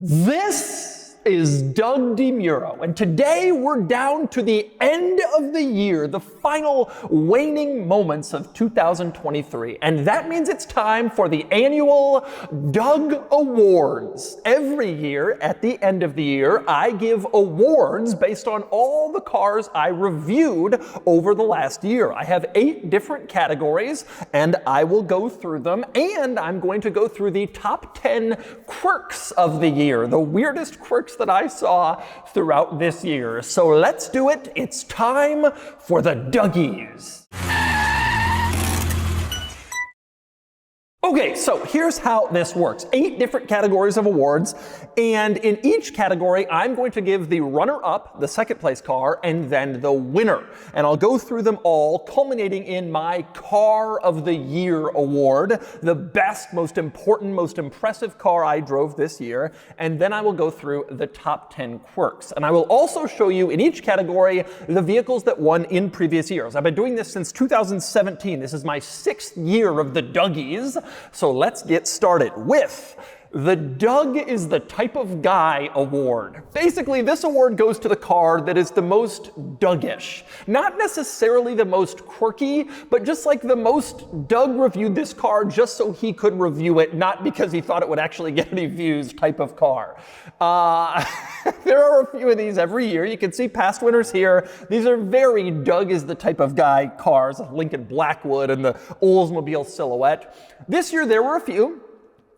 This is Doug DeMuro, and today we're down to the end of the year, the final waning moments of 2023, and that means it's time for the annual Doug Awards. Every year, at the end of the year, I give awards based on all the cars I reviewed over the last year. I have 8 different categories, and I will go through them, and I'm going to go through the top 10 quirks of the year, the weirdest quirks that I saw throughout this year. So let's do it. It's time for the Dougies. Okay, so here's how this works. 8 different categories of awards, and in each category, I'm going to give the runner-up, the second place car, and then the winner. And I'll go through them all, culminating in my Car of the Year award, the best, most important, most impressive car I drove this year, and then I will go through the top 10 quirks. And I will also show you in each category the vehicles that won in previous years. I've been doing this since 2017. This is my 6th year of the Dougies. So let's get started with the Doug is the Type of Guy award. Basically, this award goes to the car that is the most Dougish. Not necessarily the most quirky, but just like the most Doug reviewed this car just so he could review it, not because he thought it would actually get any views type of car. There are a few of these every year. You can see past winners here. These are very Doug is the Type of Guy cars, Lincoln Blackwood and the Oldsmobile Silhouette. This year there were a few.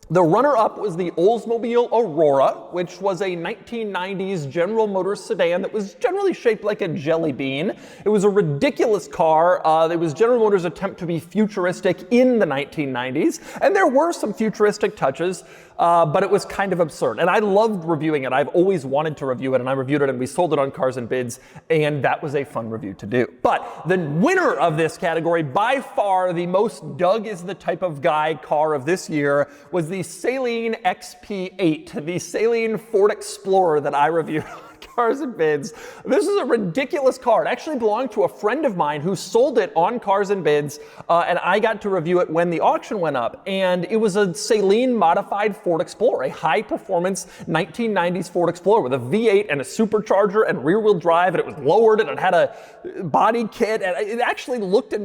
The runner-up was the Oldsmobile Aurora, which was a 1990s General Motors sedan that was generally shaped like a jelly bean. It was a ridiculous car. It was General Motors' attempt to be futuristic in the 1990s, and there were some futuristic touches, but it was kind of absurd. And I loved reviewing it. I've always wanted to review it, and I reviewed it, and we sold it on Cars and Bids, and that was a fun review to do. But the winner of this category, by far the most Doug is the Type of Guy car of this year, was the Saleen XP8, the Saleen Ford Explorer that I reviewed on Cars and Bids. This is a ridiculous car. It actually belonged to a friend of mine who sold it on Cars and Bids, and I got to review it when the auction went up. And it was a Saleen modified Ford Explorer, a high-performance 1990s Ford Explorer with a V8 and a supercharger and rear-wheel drive, and it was lowered, and it had a body kit, and it actually looked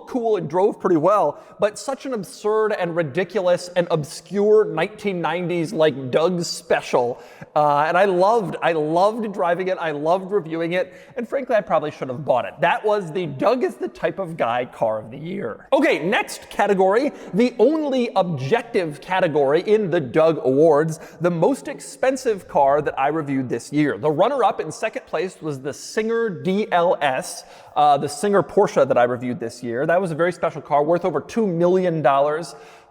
cool and drove pretty well, but such an absurd and ridiculous and obscure 1990s like Doug's special. And I loved driving it, I loved reviewing it, and frankly, I probably should have bought it. That was the Doug is the Type of Guy car of the year. Okay, next category, the only objective category in the Doug Awards, the most expensive car that I reviewed this year. The runner-up in second place was the Singer DLS, the Singer Porsche that I reviewed this year. That was a very special car, worth over $2 million.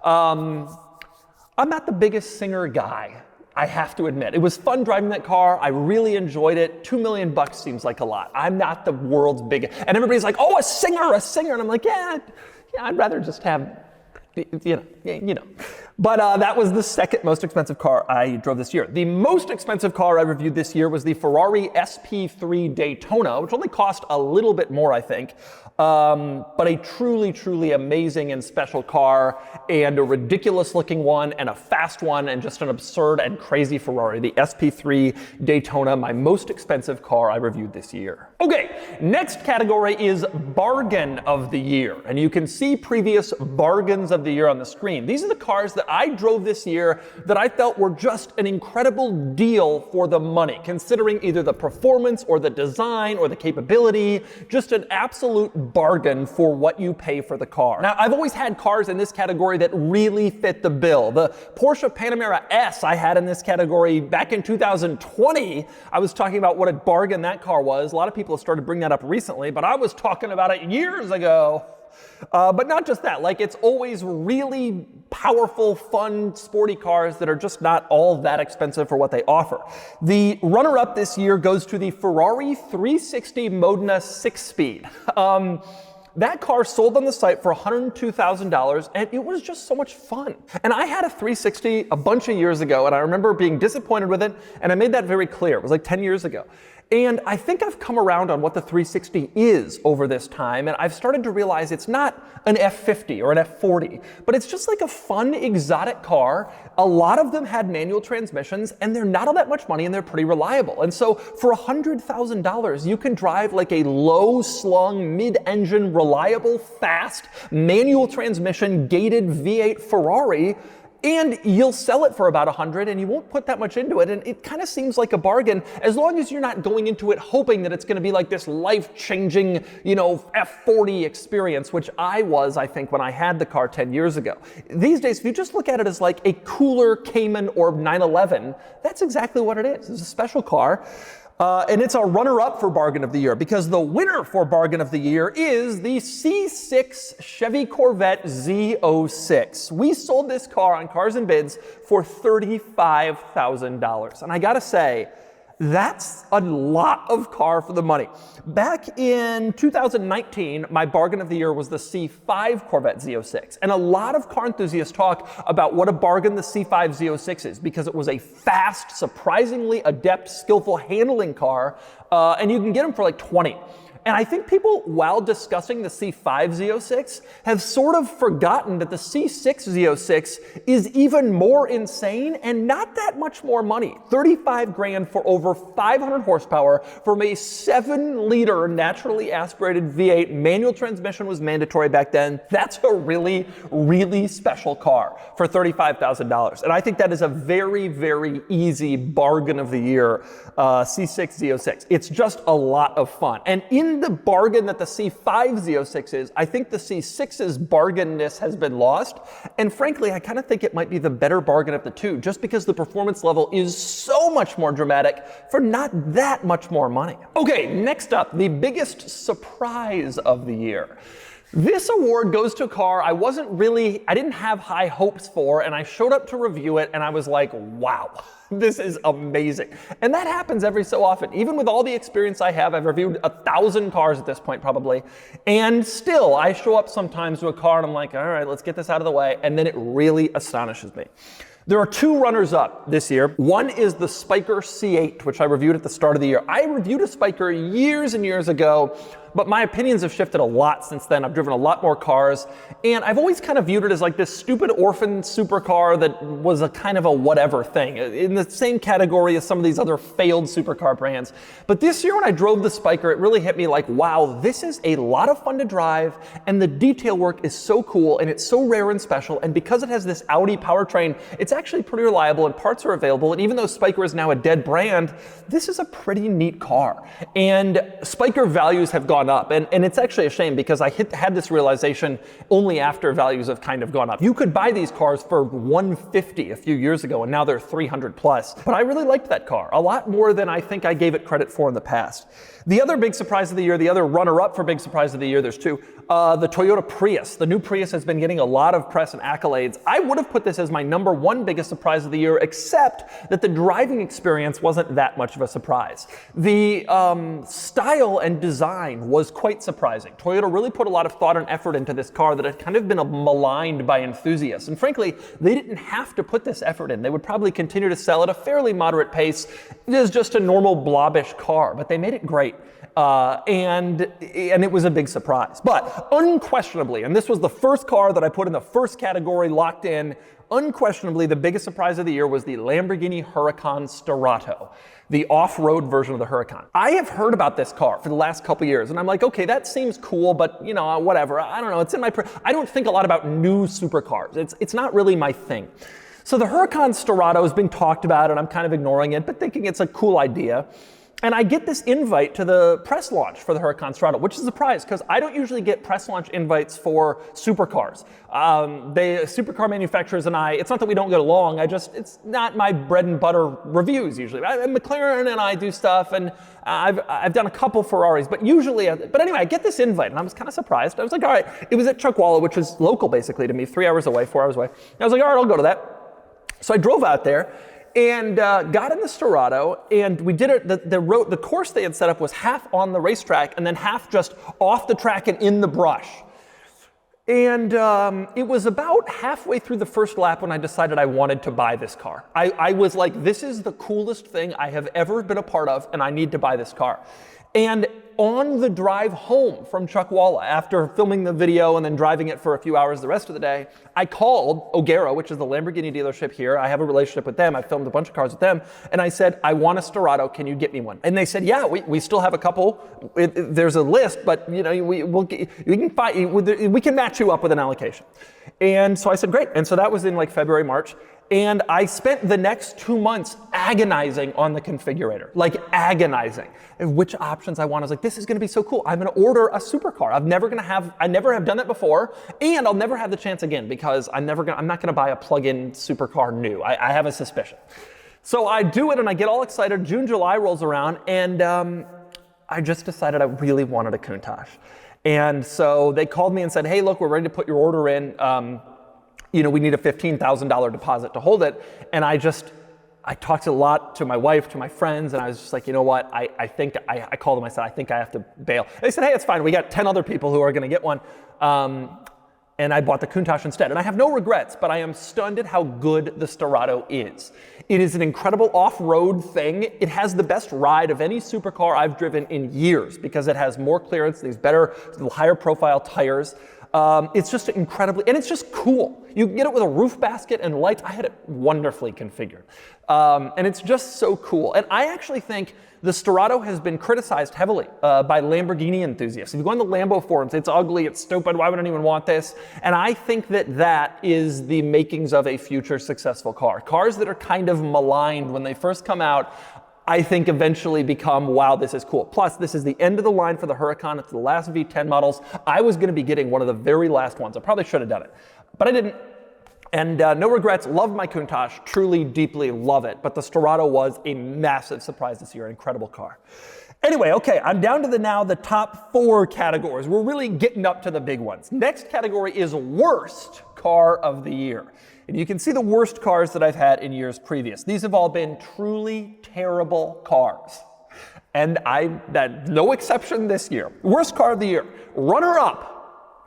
I'm not the biggest Singer guy, I have to admit. It was fun driving that car. I really enjoyed it. $2 million seems like a lot. I'm not the world's biggest. And everybody's like, oh, a Singer. And I'm like, yeah, I'd rather just have, you know. But that was the second most expensive car I drove this year. The most expensive car I reviewed this year was the Ferrari SP3 Daytona, which only cost a little bit more, I think. But a truly, truly amazing and special car, and a ridiculous looking one, and a fast one, and just an absurd and crazy Ferrari. The SP3 Daytona, my most expensive car I reviewed this year. Okay, next category is Bargain of the Year. And you can see previous Bargains of the Year on the screen. These are the cars that I drove this year that I felt were just an incredible deal for the money, considering either the performance or the design or the capability, just an absolute bargain for what you pay for the car. Now, I've always had cars in this category that really fit the bill. The Porsche Panamera S I had in this category back in 2020. I was talking about what a bargain that car was. A lot of people have started bringing that up recently, but I was talking about it years ago. But not just that, like it's always really powerful, fun, sporty cars that are just not all that expensive for what they offer. The runner-up this year goes to the Ferrari 360 Modena 6-speed. That car sold on the site for $102,000, and it was just so much fun. And I had a 360 a bunch of years ago, and I remember being disappointed with it, and I made that very clear. It was like 10 years ago. And I think I've come around on what the 360 is over this time, and I've started to realize it's not an F50 or an F40, but it's just like a fun, exotic car. A lot of them had manual transmissions, and they're not all that much money, and they're pretty reliable. And so for $100,000, you can drive like a low-slung, mid-engine, reliable, fast, manual transmission, gated V8 Ferrari, and you'll sell it for about $100 and you won't put that much into it. And it kind of seems like a bargain as long as you're not going into it hoping that it's going to be like this life-changing, F40 experience, which I was, I think, when I had the car 10 years ago. These days, if you just look at it as like a cooler Cayman or 911, that's exactly what it is. It's a special car. And it's our runner-up for Bargain of the Year, because the winner for Bargain of the Year is the C6 Chevy Corvette Z06. We sold this car on Cars and Bids for $35,000. And I gotta say, that's a lot of car for the money. Back in 2019, my Bargain of the Year was the C5 Corvette Z06. And a lot of car enthusiasts talk about what a bargain the C5 Z06 is, because it was a fast, surprisingly adept, skillful handling car, and you can get them for like 20. And I think people, while discussing the C5 Z06, have sort of forgotten that the C6 Z06 is even more insane and not that much more money. $35,000 for over 500 horsepower from a 7-liter naturally aspirated V8. Manual transmission was mandatory back then. That's a really, really special car for $35,000. And I think that is a very, very easy Bargain of the Year C6 Z06. It's just a lot of fun. And in the bargain that the C5 Z06 is, I think the C6's bargainness has been lost. And frankly, I kind of think it might be the better bargain of the two, just because the performance level is so much more dramatic for not that much more money. Okay, next up, the biggest surprise of the year. This award goes to a car I didn't have high hopes for, and I showed up to review it and I was like, wow, this is amazing. And that happens every so often. Even with all the experience I have, I've reviewed 1,000 cars at this point probably, and still I show up sometimes to a car and I'm like, all right, let's get this out of the way, and then it really astonishes me. There are two runners-up this year. One is the Spyker C8, which I reviewed at the start of the year. I reviewed a Spyker years and years ago, but my opinions have shifted a lot since then. I've driven a lot more cars, and I've always kind of viewed it as like this stupid orphan supercar that was a kind of a whatever thing, in the same category as some of these other failed supercar brands. But this year when I drove the Spyker, it really hit me like, wow, this is a lot of fun to drive, and the detail work is so cool, and it's so rare and special, and because it has this Audi powertrain, it's actually pretty reliable, and parts are available, and even though Spyker is now a dead brand, this is a pretty neat car. And Spyker values have gone up, and it's actually a shame, because I had this realization only after values have kind of gone up. You could buy these cars for $150 a few years ago, and now they're $300 plus. But I really liked that car, a lot more than I think I gave it credit for in the past. The other big surprise of the year, the other runner-up for big surprise of the year, there's two, the Toyota Prius. The new Prius has been getting a lot of press and accolades. I would have put this as my number one biggest surprise of the year, except that the driving experience wasn't that much of a surprise. The style and design was quite surprising. Toyota really put a lot of thought and effort into this car that had kind of been maligned by enthusiasts. And frankly, they didn't have to put this effort in. They would probably continue to sell at a fairly moderate pace. It is just a normal blobbish car, but they made it great. And it was a big surprise. But unquestionably, and this was the first car that I put in the first category locked in, unquestionably the biggest surprise of the year was the Lamborghini Huracan Starato, the off-road version of the Huracan. I have heard about this car for the last couple years, and I'm like, okay, that seems cool, but whatever. I don't know. It's in my. I don't think a lot about new supercars. It's not really my thing. So the Huracan Starato has been talked about, and I'm kind of ignoring it, but thinking it's a cool idea. And I get this invite to the press launch for the Huracan Starato, which is a surprise because I don't usually get press launch invites for supercars. Supercar manufacturers and it's not that we don't get along, it's not my bread and butter reviews usually. McLaren and I do stuff, and I've done a couple Ferraris, but anyway, I get this invite, and I was kind of surprised. I was like, all right, it was at Chuckwalla, which is local basically to me, 4 hours away. I was like, all right, I'll go to that. So I drove out there, and got in the Starato, and we did it. The course they had set up was half on the racetrack and then half just off the track and in the brush. And it was about halfway through the first lap when I decided I wanted to buy this car. I was like, this is the coolest thing I have ever been a part of, and I need to buy this car. And on the drive home from Chuckwalla, after filming the video and then driving it for a few hours the rest of the day, I called O'Gara, which is the Lamborghini dealership here. I have a relationship with them. I filmed a bunch of cars with them. And I said, I want a Storado. Can you get me one? And they said, yeah, we still have a couple. There's a list, but you know, we can match you up with an allocation. And so I said, great. And so that was in like February, March. And I spent the next 2 months agonizing on the configurator, like agonizing, which options I want. I was like, this is going to be so cool. I'm going to order a supercar. I never have done it before, and I'll never have the chance again because I'm not going to buy a plug-in supercar new. I have a suspicion. So I do it and I get all excited. June, July rolls around, and I just decided I really wanted a Countach. And so they called me and said, hey, look, we're ready to put your order in. You know, we need a $15,000 deposit to hold it. And I talked a lot to my wife, to my friends, and I was just like, you know what, I called them, I said, I think I have to bail. And they said, hey, it's fine, we got 10 other people who are gonna get one. And I bought the Countach instead. And I have no regrets, but I am stunned at how good the Storado is. It is an incredible off-road thing. It has the best ride of any supercar I've driven in years because it has more clearance, these better, higher profile tires. It's just incredibly, and it's just cool. You can get it with a roof basket and lights. I had it wonderfully configured. And it's just so cool. And I actually think the Storado has been criticized heavily by Lamborghini enthusiasts. If you go on the Lambo forums, it's ugly, it's stupid, why would anyone want this? And I think that is the makings of a future successful car. Cars that are kind of maligned when they first come out, I think eventually become, wow, this is cool. Plus, this is the end of the line for the Huracan. It's the last V10 models. I was going to be getting one of the very last ones. I probably should have done it, but I didn't. And no regrets. Love my Countach. Truly, deeply love it. But the Storado was a massive surprise this year. An incredible car. Anyway, okay, I'm down to the top 4 categories. We're really getting up to the big ones. Next category is worst car of the year. And you can see the worst cars that I've had in years previous. These have all been truly terrible cars. And no exception this year. Worst car of the year. Runner up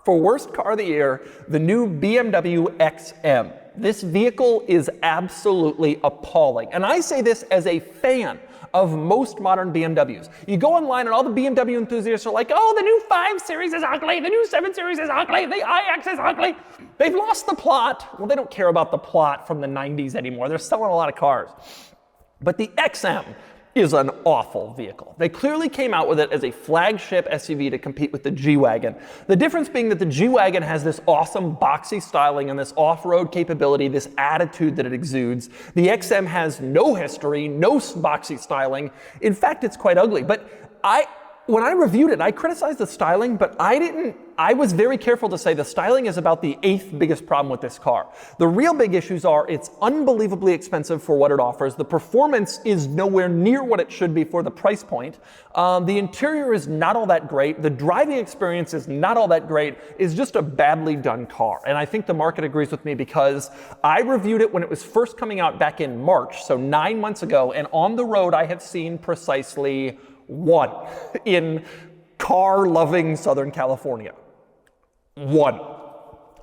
for worst car of the year, the new BMW XM. This vehicle is absolutely appalling. And I say this as a fan of most modern BMWs. You go online and all the BMW enthusiasts are like, oh, the new 5 Series is ugly, the new 7 Series is ugly, the iX is ugly. They've lost the plot. Well, they don't care about the plot from the 90s anymore. They're selling a lot of cars. But the XM is an awful vehicle. They clearly came out with it as a flagship SUV to compete with the G-Wagon. The difference being that the G-Wagon has this awesome boxy styling and this off-road capability, this attitude that it exudes. The XM has no history, no boxy styling. In fact, it's quite ugly. But when I reviewed it, I criticized the styling, but I was very careful to say the styling is about the 8th biggest problem with this car. The real big issues are it's unbelievably expensive for what it offers. The performance is nowhere near what it should be for the price point. The interior is not all that great. The driving experience is not all that great. It's just a badly done car. And I think the market agrees with me because I reviewed it when it was first coming out back in March, so 9 months ago, and on the road I have seen precisely 1 in car-loving Southern California. 1.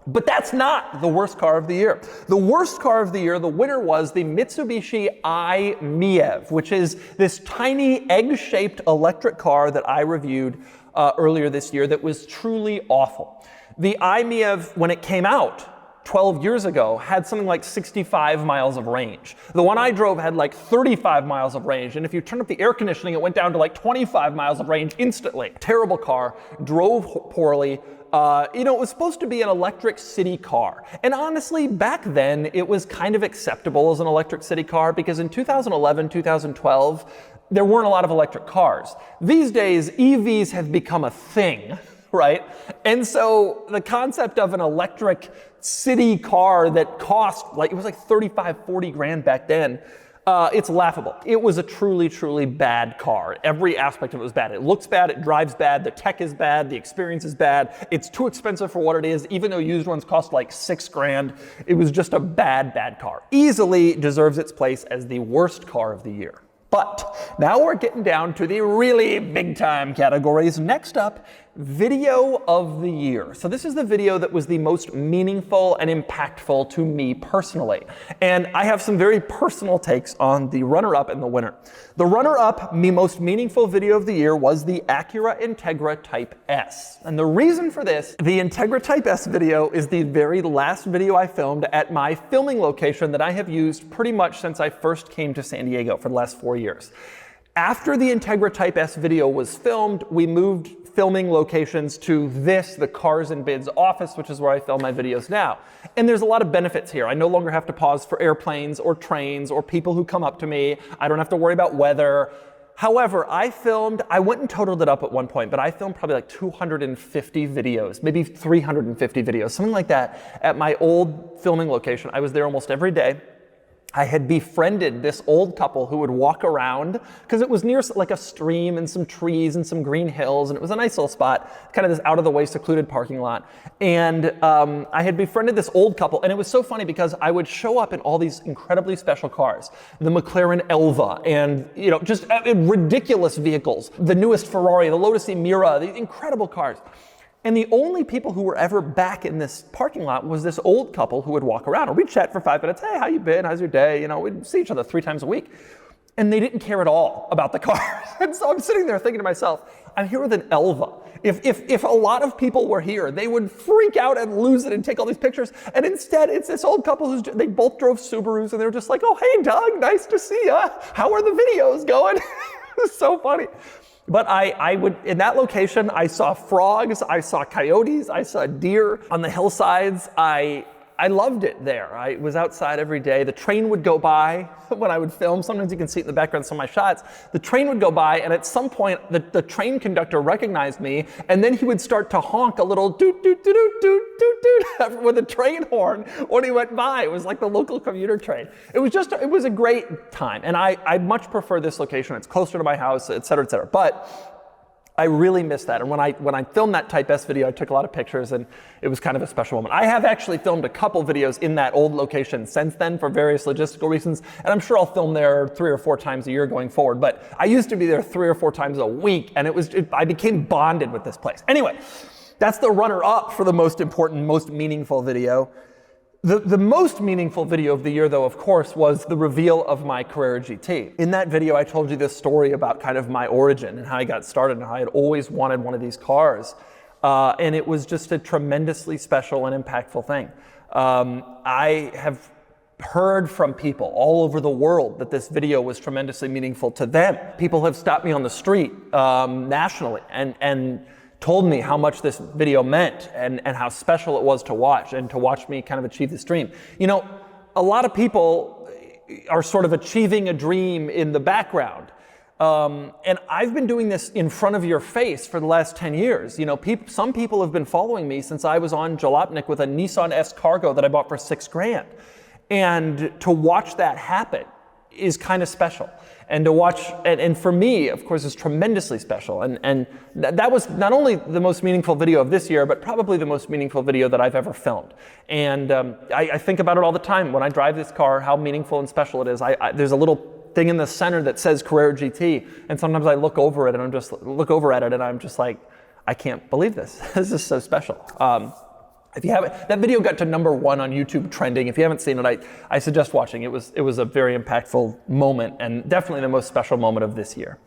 But that's not the worst car of the year. The worst car of the year, the winner was the Mitsubishi i-MiEV, which is this tiny egg-shaped electric car that I reviewed earlier this year that was truly awful. The i-MiEV, when it came out 12 years ago, had something like 65 miles of range. The one I drove had like 35 miles of range, and if you turned up the air conditioning, it went down to like 25 miles of range instantly. Terrible car, drove poorly. It was supposed to be an electric city car. And honestly, back then, it was kind of acceptable as an electric city car because in 2011, 2012, there weren't a lot of electric cars. These days, EVs have become a thing, right? And so the concept of an electric city car that cost, it was like 35, 40 grand back then, it's laughable. It was a truly, truly bad car. Every aspect of it was bad. It looks bad, it drives bad, the tech is bad, the experience is bad. It's too expensive for what it is, even though used ones cost like 6 grand. It was just a bad, bad car. Easily deserves its place as the worst car of the year. But now we're getting down to the really big time categories. Next up, Video of the year. So this is the video that was the most meaningful and impactful to me personally. And I have some very personal takes on the runner-up and the winner. The runner-up, most meaningful video of the year was the Acura Integra Type S. And the reason for this, the Integra Type S video is the very last video I filmed at my filming location that I have used pretty much since I first came to San Diego for the last 4 years. After the Integra Type S video was filmed, we moved filming locations to the Cars and Bids office, which is where I film my videos now. And there's a lot of benefits here. I no longer have to pause for airplanes or trains or people who come up to me. I don't have to worry about weather. However, I went and totaled it up at one point, but I filmed probably like 250 videos, maybe 350 videos, something like that at my old filming location. I was there almost every day. I had befriended this old couple who would walk around because it was near like a stream and some trees and some green hills, and it was a nice little spot, kind of this out of the way secluded parking lot. And I had befriended this old couple, and it was so funny because I would show up in all these incredibly special cars, the McLaren Elva, and just ridiculous vehicles, the newest Ferrari, the Lotus Emira, the incredible cars. And the only people who were ever back in this parking lot was this old couple who would walk around. And we'd chat for 5 minutes. Hey, how you been? How's your day? We'd see each other 3 times a week. And they didn't care at all about the cars. And so I'm sitting there thinking to myself, I'm here with an Elva. If a lot of people were here, they would freak out and lose it and take all these pictures. And instead, it's this old couple they both drove Subarus, and they were just like, oh, hey, Doug, nice to see ya. How are the videos going? It was so funny. But I would, in that location, I saw frogs, I saw coyotes, I saw deer on the hillsides. I loved it there. I was outside every day. The train would go by when I would film. Sometimes you can see it in the background, some of my shots. The train would go by, and at some point, the train conductor recognized me, and then he would start to honk a little doot, doot, doot, doot, doot, doot, doot, with a train horn when he went by. It was like the local commuter train. It was a great time, and I much prefer this location. It's closer to my house, et cetera, et cetera. But I really miss that. And when I filmed that Type S video, I took a lot of pictures, and it was kind of a special moment. I have actually filmed a couple videos in that old location since then for various logistical reasons, and I'm sure I'll film there 3 or 4 times a year going forward. But I used to be there 3 or 4 times a week, and I became bonded with this place. Anyway, that's the runner-up for the most important, most meaningful video. The most meaningful video of the year, though, of course, was the reveal of my Carrera GT. In that video, I told you this story about kind of my origin and how I got started and how I had always wanted one of these cars. And it was just a tremendously special and impactful thing. I have heard from people all over the world that this video was tremendously meaningful to them. People have stopped me on the street nationally and told me how much this video meant and how special it was to watch and to watch me kind of achieve this dream. A lot of people are sort of achieving a dream in the background. And I've been doing this in front of your face for the last 10 years. Some people have been following me since I was on Jalopnik with a Nissan S Cargo that I bought for $6,000. And to watch that happen is kind of special. And to watch, and for me, of course, is tremendously special. And that was not only the most meaningful video of this year, but probably the most meaningful video that I've ever filmed. And I think about it all the time. When I drive this car, how meaningful and special it is. There's a little thing in the center that says Carrera GT, and sometimes I look over it and I'm just like, I can't believe this. This is so special. If you haven't, that video got to #1 on YouTube trending. If you haven't seen it, I suggest watching. It was a very impactful moment and definitely the most special moment of this year.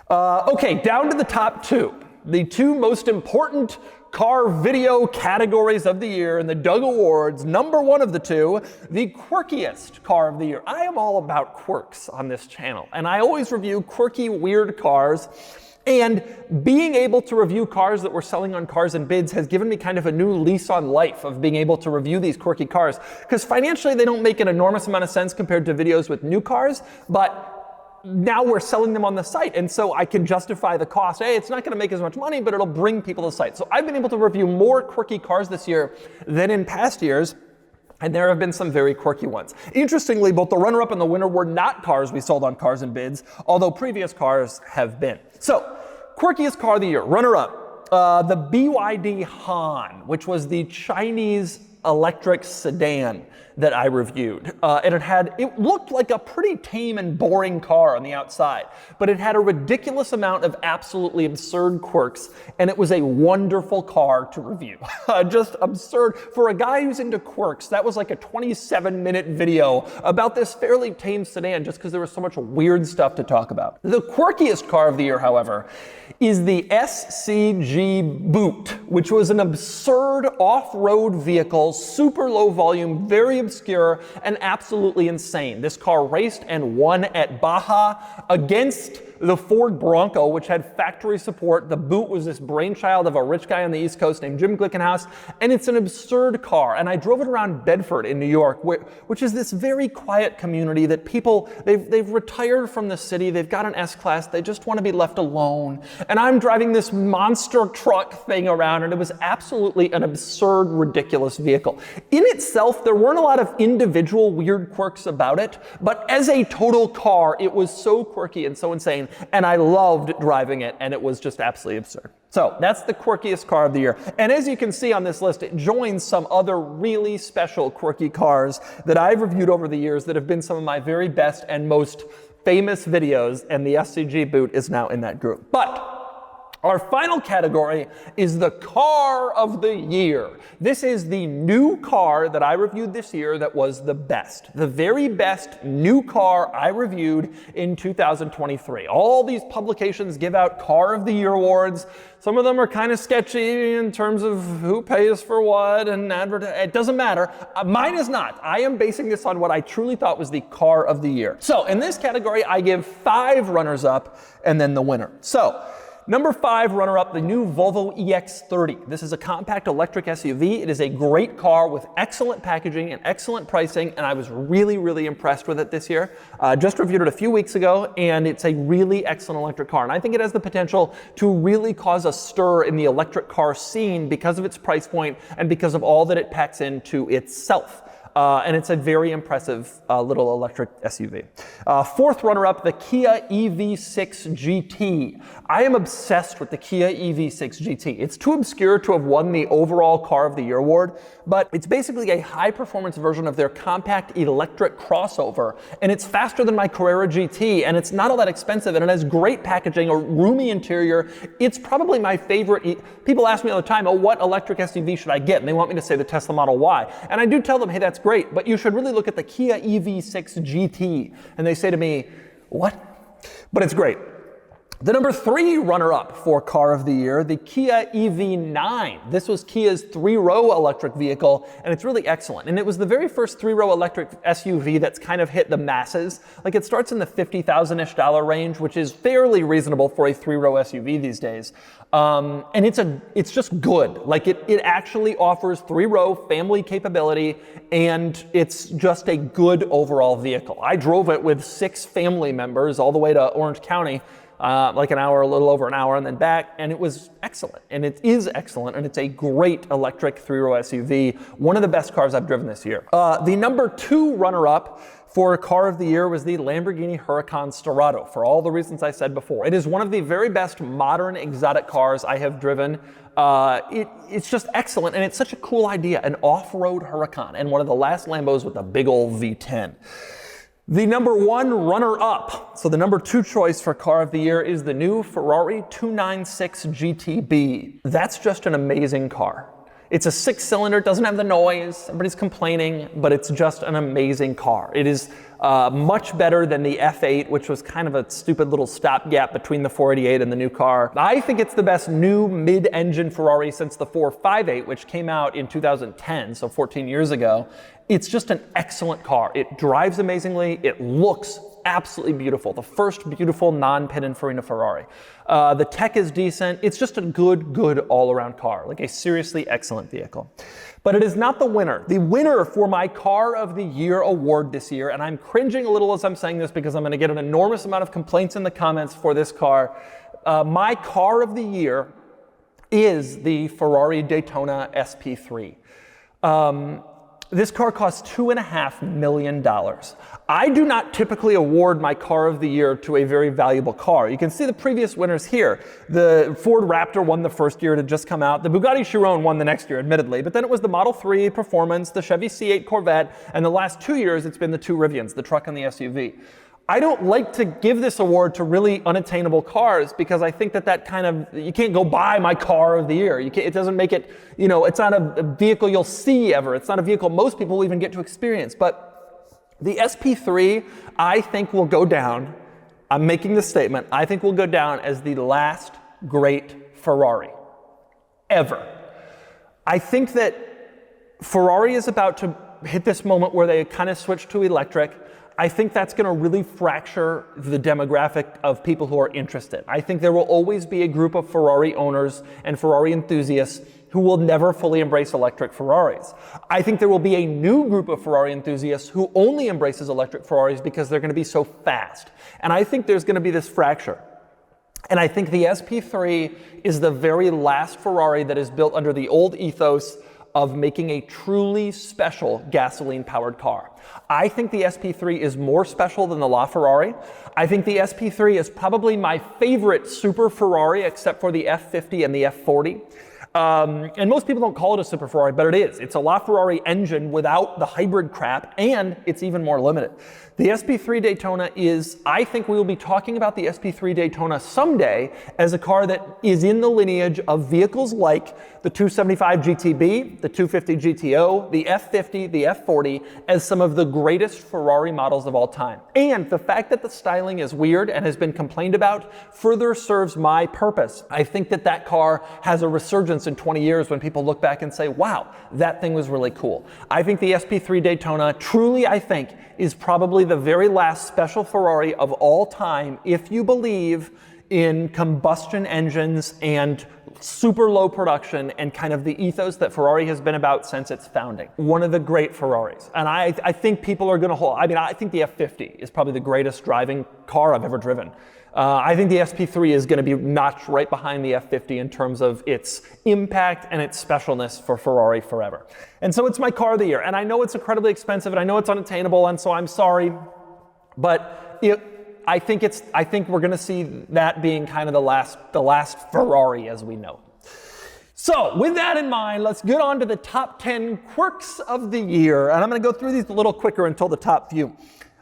Okay, down to the top 2. The 2 most important car video categories of the year in the Doug Awards. #1 of the 2, the quirkiest car of the year. I am all about quirks on this channel, and I always review quirky, weird cars. And being able to review cars that we're selling on Cars and Bids has given me kind of a new lease on life of being able to review these quirky cars. Because financially, they don't make an enormous amount of sense compared to videos with new cars, but now we're selling them on the site, and so I can justify the cost. Hey, it's not going to make as much money, but it'll bring people to the site. So I've been able to review more quirky cars this year than in past years. And there have been some very quirky ones. Interestingly, both the runner-up and the winner were not cars we sold on Cars and Bids, although previous cars have been. So, quirkiest car of the year, runner-up, the BYD Han, which was the Chinese electric sedan that I reviewed. And it looked like a pretty tame and boring car on the outside, but it had a ridiculous amount of absolutely absurd quirks, and it was a wonderful car to review. Just absurd. For a guy who's into quirks, that was like a 27-minute video about this fairly tame sedan just because there was so much weird stuff to talk about. The quirkiest car of the year, however, is the SCG Boot, which was an absurd off-road vehicle, super low volume, very obscure, and absolutely insane. This car raced and won at Baja against the Ford Bronco, which had factory support. The Boot was this brainchild of a rich guy on the East Coast named Jim Glickenhaus, and it's an absurd car. And I drove it around Bedford in New York, which is this very quiet community that people, they've retired from the city, they've got an S-Class, they just want to be left alone. And I'm driving this monster truck thing around, and it was absolutely an absurd, ridiculous vehicle. In itself, there weren't a lot of individual weird quirks about it, but as a total car, it was so quirky and so insane, and I loved driving it, and it was just absolutely absurd. So that's the quirkiest car of the year. And as you can see on this list, it joins some other really special quirky cars that I've reviewed over the years that have been some of my very best and most famous videos, and the SCG Boot is now in that group. But our final category is the car of the year. This is the new car that I reviewed this year that was the best. The very best new car I reviewed in 2023. All these publications give out car of the year awards. Some of them are kind of sketchy in terms of who pays for what and it doesn't matter. Mine is not. I am basing this on what I truly thought was the car of the year. So in this category, I give 5 runners up and then the winner. So number 5 runner-up, the new Volvo EX30. This is a compact electric SUV. It is a great car with excellent packaging and excellent pricing, and I was really, really impressed with it this year. Just reviewed it a few weeks ago, and it's a really excellent electric car. And I think it has the potential to really cause a stir in the electric car scene because of its price point and because of all that it packs into itself. And it's a very impressive little electric SUV. 4th runner-up, the Kia EV6 GT. I am obsessed with the Kia EV6 GT. It's too obscure to have won the overall Car of the Year award, but it's basically a high-performance version of their compact electric crossover, and it's faster than my Carrera GT, and it's not all that expensive, and it has great packaging, a roomy interior. It's probably my favorite. People ask me all the time, oh, what electric SUV should I get? And they want me to say the Tesla Model Y. And I do tell them, hey, that's great, but you should really look at the Kia EV6 GT. And they say to me, what? But it's great. The number 3 runner-up for Car of the Year, the Kia EV9. This was Kia's 3-row electric vehicle, and it's really excellent. And it was the very first 3-row electric SUV that's kind of hit the masses. Like, it starts in the $50,000-ish range, which is fairly reasonable for a 3-row SUV these days. And it's just good. Like, it actually offers 3-row family capability, and it's just a good overall vehicle. I drove it with 6 family members all the way to Orange County, like an hour, a little over an hour, and then back, and it was excellent. And it is excellent, and it's a great electric 3-row SUV, one of the best cars I've driven this year. The number 2 runner-up for Car of the Year was the Lamborghini Huracan Storado, for all the reasons I said before. It is one of the very best modern exotic cars I have driven. It's just excellent, and it's such a cool idea, an off-road Huracan, and one of the last Lambos with a big old V10. The number 1 runner-up, so the number 2 choice for Car of the Year, is the new Ferrari 296 GTB. That's just an amazing car. It's a 6-cylinder, doesn't have the noise, everybody's complaining, but it's just an amazing car. It is much better than the F8, which was kind of a stupid little stopgap between the 488 and the new car. I think it's the best new mid-engine Ferrari since the 458, which came out in 2010, so 14 years ago. It's just an excellent car. It drives amazingly. It looks absolutely beautiful. The first beautiful non-Pininfarina Ferrari. The tech is decent. It's just a good all-around car, like a seriously excellent vehicle. But it is not the winner. The winner for my Car of the Year award this year, and I'm cringing a little as I'm saying this because I'm going to get an enormous amount of complaints in the comments for this car. My Car of the Year is the Ferrari Daytona SP3. This car costs $2.5 million. I do not typically award my car of the year to a very valuable car. You can see the previous winners here. The Ford Raptor won the first year, it had just come out. The Bugatti Chiron won the next year, admittedly, but then it was the Model 3 Performance, the Chevy C8 Corvette, and the last 2 years it's been the two Rivians, the truck and the SUV. I don't like to give this award to really unattainable cars because I think that kind of, you can't go buy my car of the year. It doesn't make it, it's not a vehicle you'll see ever. It's not a vehicle most people will even get to experience. But the SP3, I think, will go down. I'm making this statement. I think will go down as the last great Ferrari ever. I think that Ferrari is about to hit this moment where they kind of switch to electric. I think that's going to really fracture the demographic of people who are interested. I think there will always be a group of Ferrari owners and Ferrari enthusiasts who will never fully embrace electric Ferraris. I think there will be a new group of Ferrari enthusiasts who only embraces electric Ferraris because they're going to be so fast. And I think there's going to be this fracture. And I think the SP3 is the very last Ferrari that is built under the old ethos of making a truly special gasoline-powered car. I think the SP3 is more special than the LaFerrari. I think the SP3 is probably my favorite super Ferrari except for the F50 and the F40. And most people don't call it a super Ferrari, but it is. It's a LaFerrari engine without the hybrid crap, and it's even more limited. The SP3 Daytona is, I think we will be talking about the SP3 Daytona someday as a car that is in the lineage of vehicles like the 275 GTB, the 250 GTO, the F50, the F40 as some of the greatest Ferrari models of all time. And the fact that the styling is weird and has been complained about further serves my purpose. I think that car has a resurgence in 20 years when people look back and say, wow, that thing was really cool. I think the SP3 Daytona truly, I think, is probably the very last special Ferrari of all time if you believe in combustion engines and super low production and kind of the ethos that Ferrari has been about since its founding. One of the great Ferraris. And I think people are going to hold, I think the F50 is probably the greatest driving car I've ever driven. I think the SP3 is going to be notched right behind the F50 in terms of its impact and its specialness for Ferrari forever. And so it's my car of the year. And I know it's incredibly expensive and I know it's unattainable, and so I'm sorry. But I think we're going to see that being kind of the last Ferrari as we know. So with that in mind, let's get on to the top 10 quirks of the year. And I'm going to go through these a little quicker until the top few.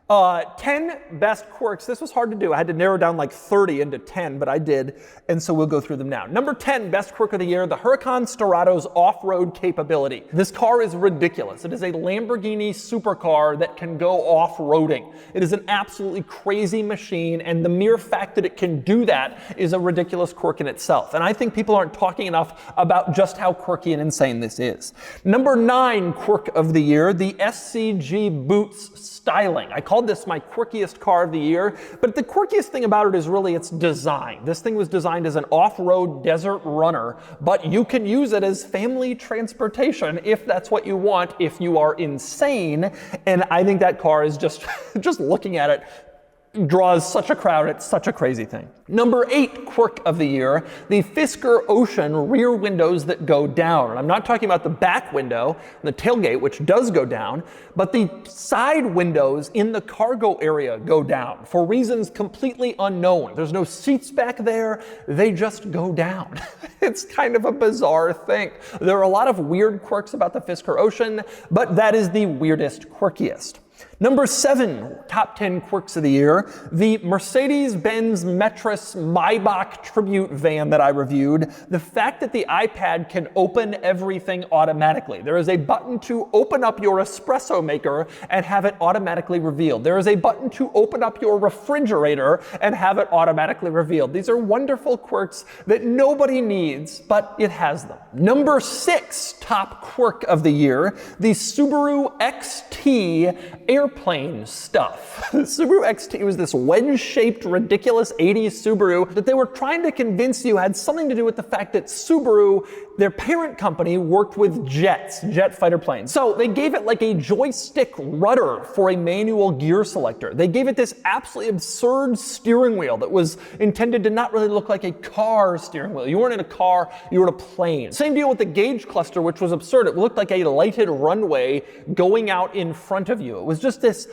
10 best quirks. This was hard to do. I had to narrow down like 30 into 10, but I did. And so we'll go through them now. Number 10 best quirk of the year, the Huracan Storado's off-road capability. This car is ridiculous. It is a Lamborghini supercar that can go off-roading. It is an absolutely crazy machine, and the mere fact that it can do that is a ridiculous quirk in itself. And I think people aren't talking enough about just how quirky and insane this is. Number 9 quirk of the year, the SCG Boots styling. I called this my quirkiest car of the year, but the quirkiest thing about it is really its design. This thing was designed as an off-road desert runner, but you can use it as family transportation if that's what you want, if you are insane. And I think that car is just looking at it draws such a crowd. It's such a crazy thing. Number 8 quirk of the year, the Fisker Ocean rear windows that go down. And I'm not talking about the back window, the tailgate, which does go down, but the side windows in the cargo area go down for reasons completely unknown. There's no seats back there. They just go down. It's kind of a bizarre thing. There are a lot of weird quirks about the Fisker Ocean, but that is the weirdest, quirkiest. Number 7, top 10 quirks of the year, the Mercedes-Benz Metris Maybach tribute van that I reviewed. The fact that the iPad can open everything automatically. There is a button to open up your espresso maker and have it automatically revealed. There is a button to open up your refrigerator and have it automatically revealed. These are wonderful quirks that nobody needs, but it has them. Number 6, top quirk of the year, the Subaru XT Air airplane stuff. The Subaru XT was this wedge-shaped, ridiculous 80s Subaru that they were trying to convince you had something to do with the fact that Subaru, their parent company, worked with jet fighter planes. So they gave it like a joystick rudder for a manual gear selector. They gave it this absolutely absurd steering wheel that was intended to not really look like a car steering wheel. You weren't in a car, you were in a plane. Same deal with the gauge cluster, which was absurd. It looked like a lighted runway going out in front of you. It was just this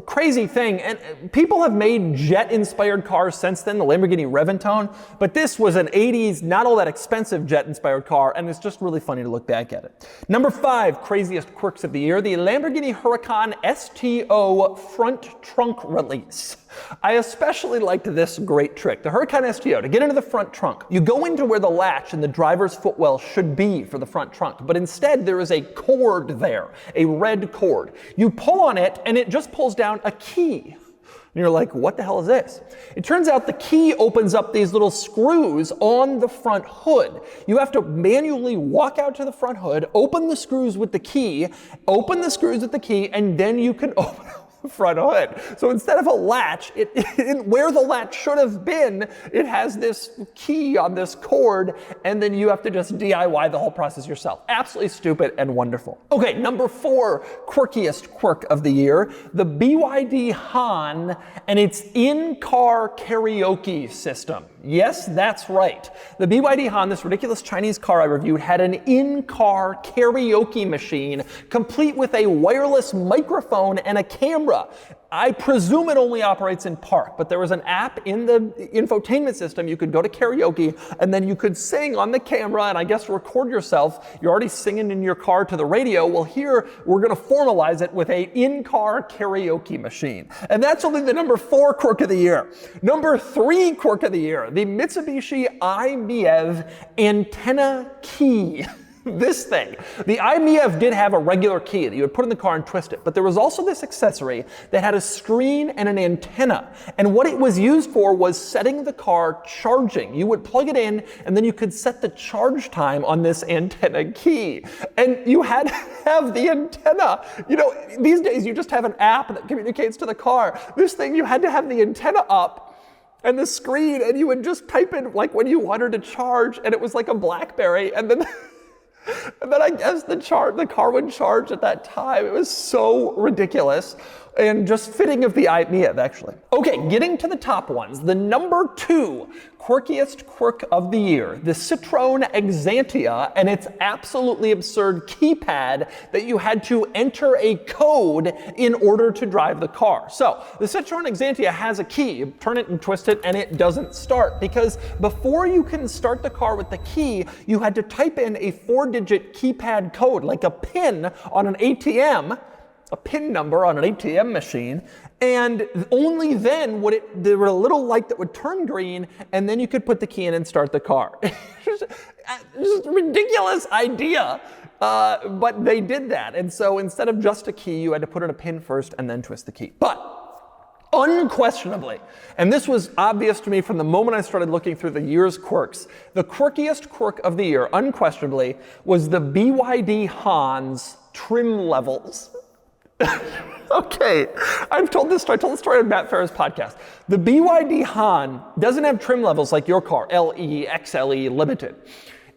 crazy thing, and people have made jet-inspired cars since then, the Lamborghini Reventone, but this was an 80s, not all that expensive jet-inspired car, and it's just really funny to look back at it. Number 5, craziest quirks of the year, the Lamborghini Huracan STO front trunk release. I especially liked this great trick. The Huracan STO, to get into the front trunk, you go into where the latch and the driver's footwell should be for the front trunk, but instead there is a cord there, a red cord. You pull on it and it just pulls down a key. And you're like, what the hell is this? It turns out the key opens up these little screws on the front hood. You have to manually walk out to the front hood, open the screws with the key, and then you can open up the front hood. So instead of a latch, where the latch should have been, it has this key on this cord, and then you have to just DIY the whole process yourself. Absolutely stupid and wonderful. Okay, number 4, quirkiest quirk of the year, the BYD Han and its in-car karaoke system. Yes, that's right. The BYD Han, this ridiculous Chinese car I reviewed, had an in-car karaoke machine complete with a wireless microphone and a camera. I presume it only operates in park, but there was an app in the infotainment system. You could go to karaoke and then you could sing on the camera and I guess record yourself. You're already singing in your car to the radio. Well, here we're going to formalize it with a in-car karaoke machine. And that's only the number 4 quirk of the year. Number 3 quirk of the year, the Mitsubishi i-MiEV antenna key. This thing. The i-MiEV did have a regular key that you would put in the car and twist it, but there was also this accessory that had a screen and an antenna. And what it was used for was setting the car charging. You would plug it in and then you could set the charge time on this antenna key. And you had to have the antenna. You know, these days you just have an app that communicates to the car. This thing, you had to have the antenna up and the screen, and you would just type in like when you wanted to charge, and it was like a BlackBerry, and then I guess the car would charge at that time. It was so ridiculous and just fitting of the i-MiEV, actually. Okay, getting to the top ones. The number 2 quirkiest quirk of the year, the Citroen Exantia and its absolutely absurd keypad that you had to enter a code in order to drive the car. So the Citroen Exantia has a key. You turn it and twist it and it doesn't start because before you can start the car with the key, you had to type in a 4-digit keypad code like a PIN on an ATM, a PIN number on an ATM machine, and only then would there were a little light that would turn green, and then you could put the key in and start the car. Just a ridiculous idea, but they did that. And so instead of just a key, you had to put in a PIN first and then twist the key. But unquestionably, and this was obvious to me from the moment I started looking through the year's quirks, the quirkiest quirk of the year, unquestionably, was the BYD Han's trim levels. Okay, I told this story on Matt Farah's podcast. The BYD Han doesn't have trim levels like your car, LE, XLE, Limited.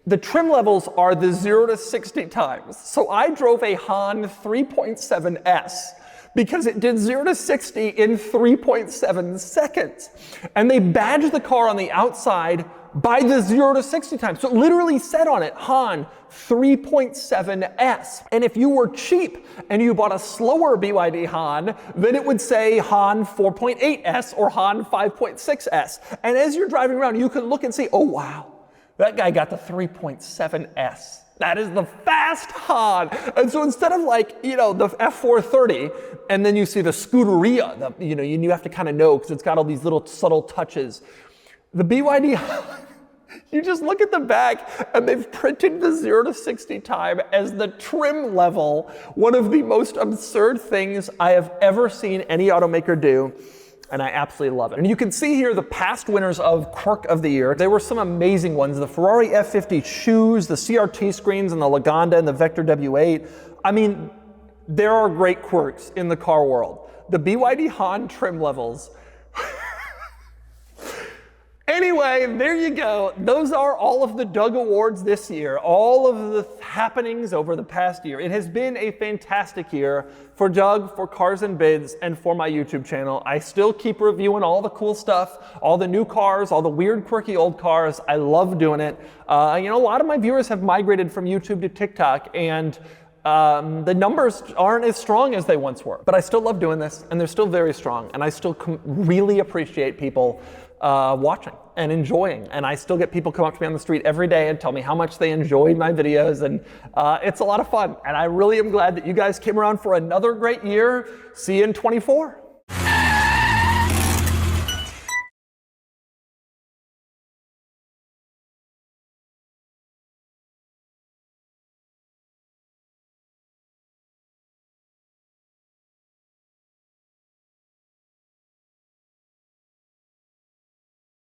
The trim levels are the 0 to 60 times. So I drove a Han 3.7S because it did 0 to 60 in 3.7 seconds. And they badged the car on the outside by the 0 to 60 times. So it literally said on it, Han 3.7S. And if you were cheap and you bought a slower BYD Han, then it would say Han 4.8S or Han 5.6S. And as you're driving around, you can look and see, oh wow, that guy got the 3.7S. That is the fast Han. And so instead of like, the F430, and then you see the Scuderia, you have to kind of know because it's got all these little subtle touches. The BYD Han, you just look at the back and they've printed the 0 to 60 time as the trim level, one of the most absurd things I have ever seen any automaker do. And I absolutely love it. And you can see here the past winners of Quirk of the Year. There were some amazing ones. The Ferrari F50 shoes, the CRT screens, and the Lagonda and the Vector W8. I mean, There are great quirks in the car world. The BYD Han trim levels. Anyway, there you go. Those are all of the Doug Awards this year, all of the happenings over the past year. It has been a fantastic year for Doug, for Cars and Bids, and for my YouTube channel. I still keep reviewing all the cool stuff, all the new cars, all the weird, quirky old cars. I love doing it. A lot of my viewers have migrated from YouTube to TikTok, and the numbers aren't as strong as they once were. But I still love doing this, and they're still very strong, and I still really appreciate people watching and enjoying. And I still get people come up to me on the street every day and tell me how much they enjoyed my videos, and it's a lot of fun. And I really am glad that you guys came around for another great year. See you in 24.